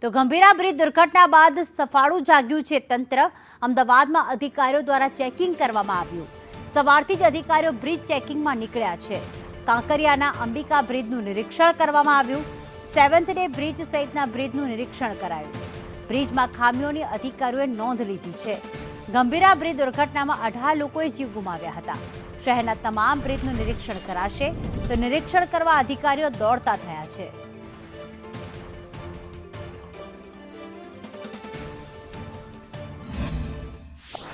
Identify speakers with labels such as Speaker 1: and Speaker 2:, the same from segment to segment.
Speaker 1: તો ગંભીરા બ્રિજ દુર્ઘટના બાદ સફાળું જાગ્યું છે તંત્ર। અમદાવાદમાં અધિકારીઓ દ્વારા ચેકિંગ કરવામાં આવ્યું। સવારથી જ અધિકારીઓ બ્રિજ ચેકિંગમાં નીકળ્યા છે। કાંકરિયાના અંબિકા બ્રિજનું નિરીક્ષણ કરવામાં આવ્યું। સેવન્થ ડે બ્રિજ સહિતના બ્રિજનું નિરીક્ષણ કરાયું। બ્રિજમાં ખામીઓની અધિકારીઓએ નોંધ લીધી છે। ગંભીરા બ્રિજ દુર્ઘટનામાં 18 લોકોએ જીવ ગુમાવ્યા હતા। શહેરના તમામ બ્રિજનું નિરીક્ષણ કરાશે તો નિરીક્ષણ કરવા અધિકારીઓ દોડતા થયા છે।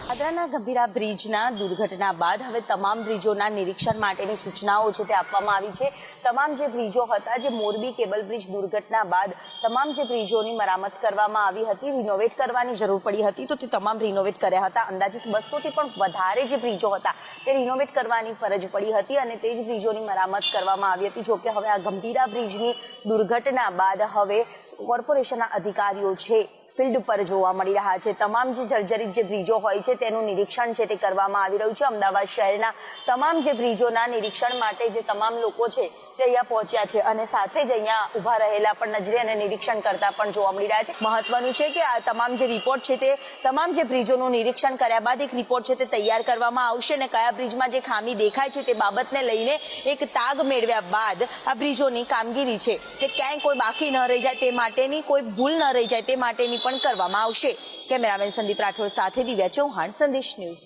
Speaker 2: દાદરાના ગંભીરા બ્રિજના દુર્ઘટના બાદ હવે તમામ બ્રિજોના નિરીક્ષણ માટેની સૂચનાઓ છે તે આપવામાં આવી છે। તમામ જે બ્રિજો હતા, જે મોરબી કેબલ બ્રિજ દુર્ઘટના બાદ તમામ જે બ્રિજોની મરામત કરવામાં આવી હતી, રિનોવેટ કરવાની જરૂર પડી હતી, તો તે તમામ રિનોવેટ કર્યા હતા। અંદાજિત 200થી પણ વધારે જે બ્રિજો હતા તે રિનોવેટ કરવાની ફરજ પડી હતી અને તે જ બ્રિજોની મરામત કરવામાં આવી હતી। જોકે હવે આ ગંભીરા બ્રિજની દુર્ઘટના બાદ હવે કોર્પોરેશનના અધિકારીઓ છે ફિલ્ડ પર જોવા મળી રહ્યા છે। તમામ જે જર્જરિત જે બ્રિજો હોય છે તેનું નિરીક્ષણ છે તે કરવામાં આવી રહ્યું છે। અમદાવાદ શહેરના તમામ જે બ્રિજોના નિરીક્ષણ માટે જે તમામ લોકો છે તે અહીંયા પહોંચ્યા છે અને સાથે જ અહીંયા ઉભા રહેલા પણ નજરે અને નિરીક્ષણ કરતા પણ જોવા મળી રહ્યા છે। મહત્વનું છે કે આ તમામ જે રિપોર્ટ છે તે તમામ જે બ્રિજોનું નિરીક્ષણ કર્યા બાદ એક રિપોર્ટ છે તે તૈયાર કરવામાં આવશે અને કયા બ્રિજમાં જે ખામી દેખાય છે તે બાબતને લઈને એક તાગ મેળવ્યા બાદ આ બ્રિજોની કામગીરી છે તે ક્યાંય કોઈ બાકી ન રહી જાય તે માટેની, કોઈ ભૂલ ન રહી જાય તે માટેની પણ કરવામાં આવશે। કેમેરામેન સંદીપ રાઠોડ સાથે દિવ્યા ચૌહાણ, સંદેશ ન્યૂઝ।